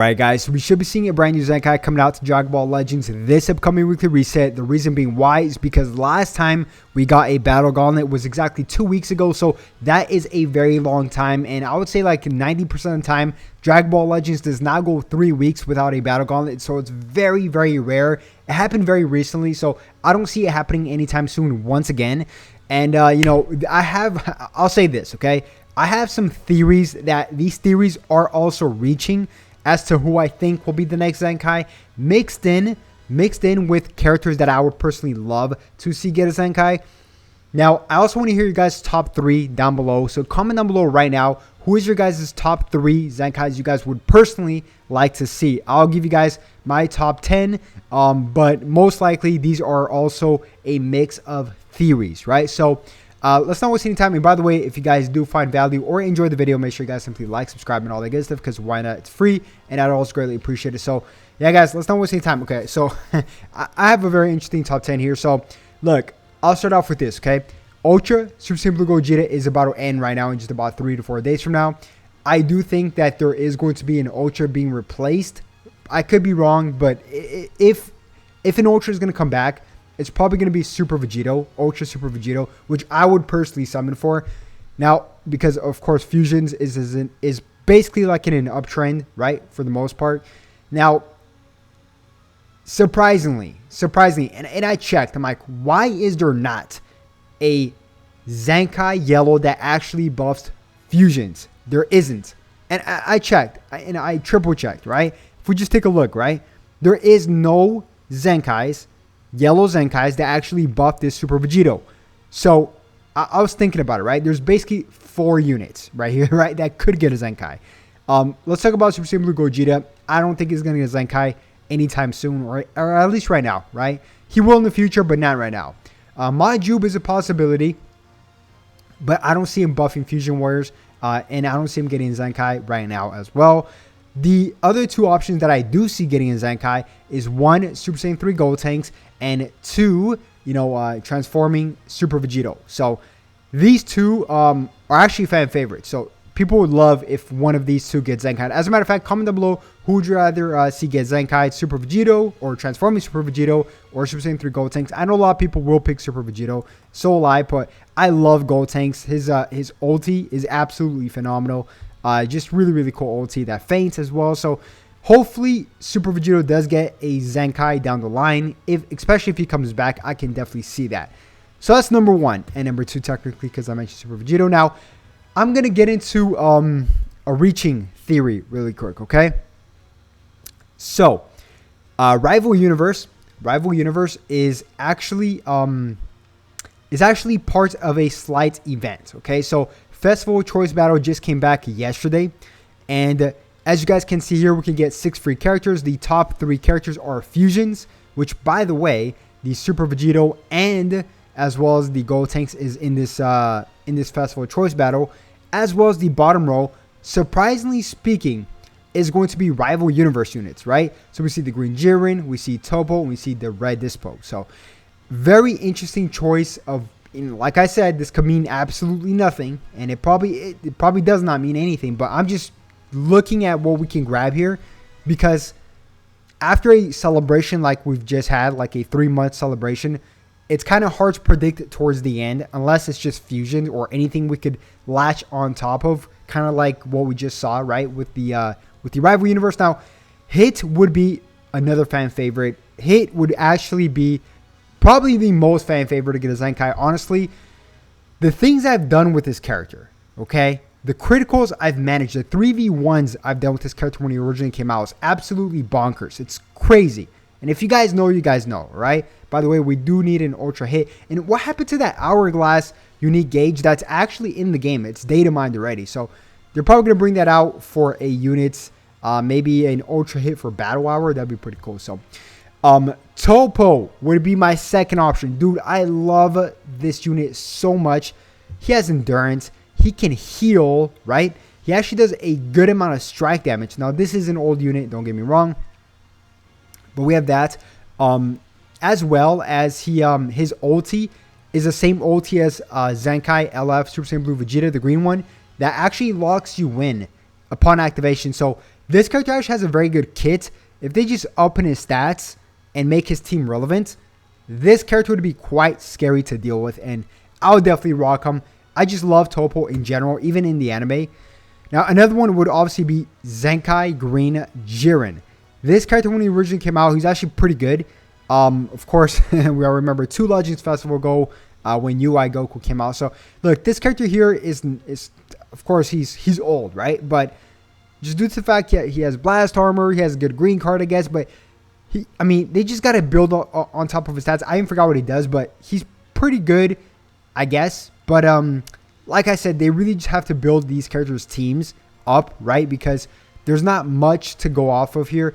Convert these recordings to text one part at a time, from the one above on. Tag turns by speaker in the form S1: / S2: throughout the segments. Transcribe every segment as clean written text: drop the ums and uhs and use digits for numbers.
S1: Alright guys, so we should be seeing a brand new Zenkai coming out to Dragon Ball Legends this upcoming weekly reset. The reason being why is because last time we got a Battle Gauntlet was exactly 2 weeks ago, so that is a very long time, and I would say like 90% of the time Dragon Ball Legends does not go 3 weeks without a Battle Gauntlet, so it's very, very rare. It happened very recently, so I don't see it happening anytime soon once again. And you know, I'll say this, okay? I have some theories that these theories are also reaching as to who I think will be the next Zenkai, mixed in with characters that I would personally love to see get a Zenkai. Now, I also want to hear you guys' top 3 down below. So comment down below right now, who is your guys' top 3 Zenkais you guys would personally like to see? I'll give you guys my top 10, but most likely these are also a mix of theories, right? So let's not waste any time. And by the way, if you guys do find value or enjoy the video, make sure you guys simply like, subscribe, and all that good stuff, because why not? It's free, and I'd also greatly appreciate it. So yeah, guys, let's not waste any time. Okay, so I have a very interesting top 10 here. So look, I'll start off with this, okay? Ultra Super Saiyan Blue Gogeta is about to end right now in just about 3 to 4 days from now. I do think that there is going to be an Ultra being replaced. I could be wrong, but if an Ultra is going to come back, it's probably going to be Super Vegito, Ultra Super Vegito, which I would personally summon for. Now, because of course Fusions is basically like in an uptrend, right, for the most part. Now, surprisingly, and I checked, I'm like, why is there not a Zenkai Yellow that actually buffs Fusions? There isn't. And I checked, and I triple checked, right? If we just take a look, right, there is no Zenkais, Yellow Zenkais, that actually buff this Super Vegito. So I was thinking about it, right? There's basically 4 units right here, right, that could get a Zenkai. Let's talk about Super Saiyan Blue Gogeta. I don't think he's going to get a Zenkai anytime soon, or at least right now, right? He will in the future, but not right now. Majube is a possibility, but I don't see him buffing Fusion Warriors, and I don't see him getting Zenkai right now as well. The other 2 options that I do see getting a Zenkai is 1, Super Saiyan 3 Gold Tanks, and 2, you know, transforming Super Vegito. So these 2 are actually fan favorites. So people would love if one of these 2 gets Zenkai. As a matter of fact, comment down below, who would you rather see get Zenkai, Super Vegito or transforming Super Vegito or Super Saiyan 3 Gold Tanks? I know a lot of people will pick Super Vegito, so will I, but I love Gold Tanks. His ulti is absolutely phenomenal. Just really, really cool ulti that faints as well. So hopefully Super Vegito does get a Zenkai down the line. Especially if he comes back, I can definitely see that. So that's number 1. And number 2, technically, because I mentioned Super Vegito. Now, I'm going to get into a reaching theory really quick, okay? So, Rival Universe is actually part of a slight event, okay? So Festival Choice Battle just came back yesterday, and as you guys can see here, we can get 6 free characters. The top 3 characters are Fusions, which, by the way, the Super Vegito and as well as the Gold Tanks is in this Festival Choice Battle, as well as the bottom row, surprisingly speaking, is going to be Rival Universe units, right? So we see the Green Jiren, we see Topo, and we see the Red Dispo. So very interesting choice of, like I said, this could mean absolutely nothing, and it probably does not mean anything, but I'm just looking at what we can grab here, because after a celebration like we've just had, like a 3-month celebration, it's kind of hard to predict towards the end, unless it's just Fusion or anything we could latch on top of, kind of like what we just saw, right, with the Rival Universe. Now, Hit would be another fan favorite. Hit would actually be probably the most fan favorite to get a Zenkai. Honestly, the things I've done with this character, okay, the criticals I've managed, the 3v1s I've done with this character when he originally came out, is absolutely bonkers. It's crazy. And if you guys know, you guys know, right? By the way, we do need an Ultra Hit. And what happened to that Hourglass unique gauge that's actually in the game? It's data mined already. So they're probably going to bring that out for a unit. Maybe an Ultra Hit for Battle Hour. That'd be pretty cool. So Topo would be my second option. Dude, I love this unit so much. He has endurance. He can heal, right? He actually does a good amount of strike damage. Now, this is an old unit, don't get me wrong, but we have that. As well as his ulti is the same ulti as Zenkai LF Super Saiyan Blue Vegeta, the green one, that actually locks you in upon activation. So This character actually has a very good kit. If they just up in his stats and make his team relevant, this character would be quite scary to deal with, and I would definitely rock him. I just love Toppo in general, even in the anime. Now, another one would obviously be ZENKAI Green Jiren. This character, when he originally came out, he's actually pretty good. Of course, we all remember 2 Legends Festival ago when UI Goku came out. So, look, this character here is of course, he's old, right? But just due to the fact he has blast armor, he has a good green card, I guess. But they just got to build on top of his stats. I even forgot what he does, but he's pretty good, I guess. But like I said, they really just have to build these characters' teams up, right? Because there's not much to go off of here.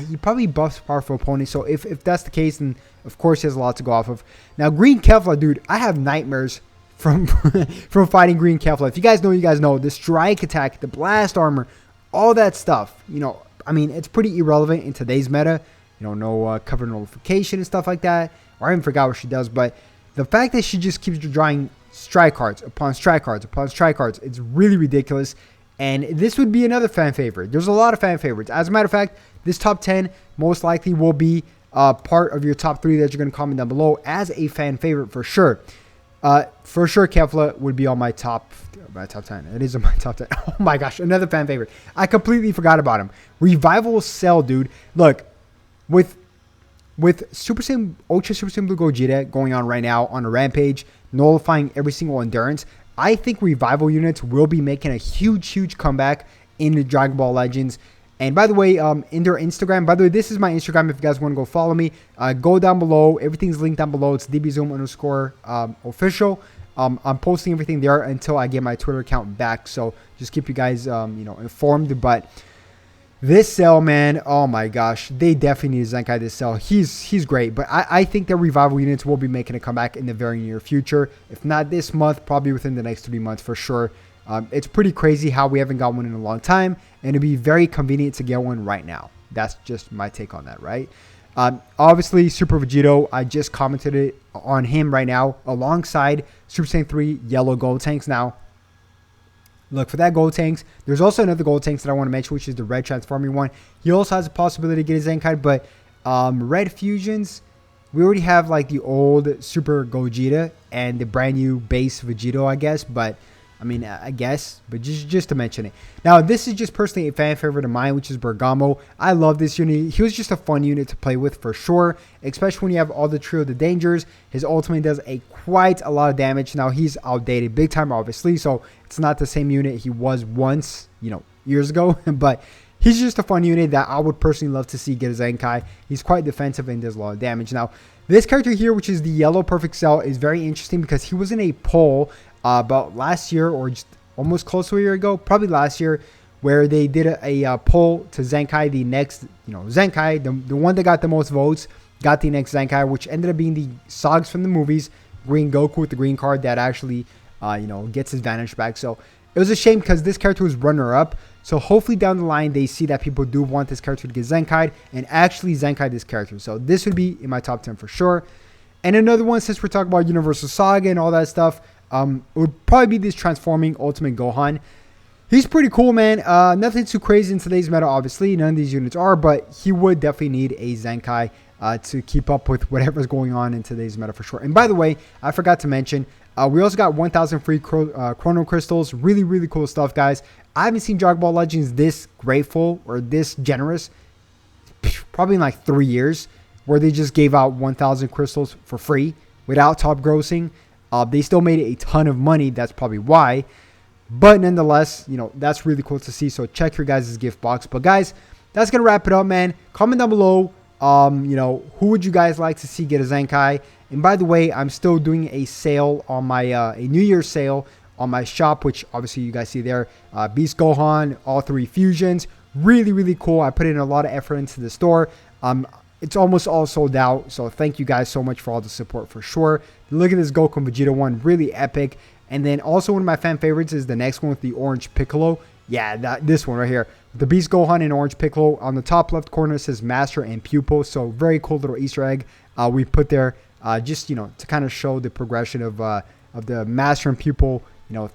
S1: He probably buffs powerful opponents. So if that's the case, then of course he has a lot to go off of. Now, Green Kefla, dude, I have nightmares from from fighting Green Kefla. If you guys know, you guys know. The strike attack, the blast armor, all that stuff. It's pretty irrelevant in today's meta. No cover notification and stuff like that. Or I even forgot what she does. But the fact that she just keeps drawing strike cards upon strike cards upon strike cards, it's really ridiculous. And this would be another fan favorite. There's a lot of fan favorites. As a matter of fact, this top 10 most likely will be part of your top 3 that you're going to comment down below as a fan favorite for sure. For sure, Kefla would be on my top 10. It is on my top 10. Oh my gosh, another fan favorite. I completely forgot about him. Revival Cell, dude. Look, with Super Saiyan, Ultra Super Saiyan Blue Gogeta going on right now on a rampage, nullifying every single endurance, I think Revival units will be making a huge comeback in the Dragon Ball Legends. And by the way, in their Instagram, by the way, this is my Instagram. If you guys want to go follow me, go down below. Everything's linked down below. It's dbzoom_official. I'm posting everything there until I get my Twitter account back. So just keep you guys, informed. But this cell, man, oh my gosh, they definitely need Zenkai this cell. He's great, but I think that Revival units will be making a comeback in the very near future. If not this month, probably within the next 3 months for sure. It's pretty crazy how we haven't got one in a long time, and it'd be very convenient to get one right now. That's just my take on that, right? Obviously, Super Vegito, I just commented it on him right now, alongside Super Saiyan 3 Yellow Gold Tanks. Now, look, for that Gold Tanks, there's also another Gold Tanks that I want to mention, which is the Red Transforming one. He also has a possibility to get his Zenkai, but Red Fusions, we already have like the old Super Gogeta and the brand new base Vegito, I guess, but I guess, but just to mention it. Now, this is just personally a fan favorite of mine, which is Bergamo. I love this unit. He was just a fun unit to play with for sure, especially when you have all the Trio of the Dangers. His ultimate does quite a lot of damage. Now, he's outdated big time, obviously, so it's not the same unit he was once, years ago, but he's just a fun unit that I would personally love to see get a Zenkai. He's quite defensive and does a lot of damage. Now, this character here, which is the Yellow Perfect Cell, is very interesting because he was in a poll about last year, or just almost close to a year ago, probably last year, where they did a poll to Zenkai, the next, Zenkai, the one that got the most votes, got the next Zenkai, which ended up being the Sogs from the movies, Green Goku with the green card that actually, gets his Vanish back. So it was a shame because this character was runner-up. So hopefully down the line, they see that people do want this character to get Zenkai and actually Zenkai this character. So this would be in my top 10 for sure. And another one, since we're talking about Universal Saga and all that stuff, it would probably be this Transforming Ultimate Gohan. He's pretty cool, man. Nothing too crazy in today's meta, obviously. None of these units are, but he would definitely need a Zenkai to keep up with whatever's going on in today's meta for sure. And by the way, I forgot to mention, we also got 1,000 free Chrono Crystals. Really cool stuff, guys. I haven't seen Dragon Ball Legends this grateful or this generous probably in like 3 years, where they just gave out 1,000 crystals for free without top grossing. They still made a ton of money. That's probably why. But nonetheless, that's really cool to see. So check your guys' gift box. But guys, that's going to wrap it up, man. Comment down below, who would you guys like to see get a Zenkai? And by the way, I'm still doing a sale on my, a New Year's sale on my shop, which obviously you guys see there. Beast Gohan, all 3 fusions. Really cool. I put in a lot of effort into the store. It's almost all sold out, so thank you guys so much for all the support for sure. Look at this Goku and Vegeta one, really epic. And then also one of my fan favorites is the next one with the Orange Piccolo. Yeah, this one right here. The Beast Gohan and Orange Piccolo. On the top left corner it says Master and Pupil, so very cool little Easter egg we put there just, to kind of show the progression of the Master and Pupil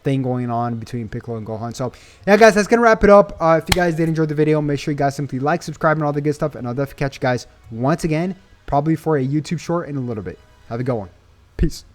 S1: thing going on between Piccolo and Gohan. So yeah, guys, that's gonna wrap it up. If you guys did enjoy the video, make sure you guys simply like, subscribe, and all the good stuff. And I'll definitely catch you guys once again, probably for a YouTube short in a little bit. Have a good one. Peace.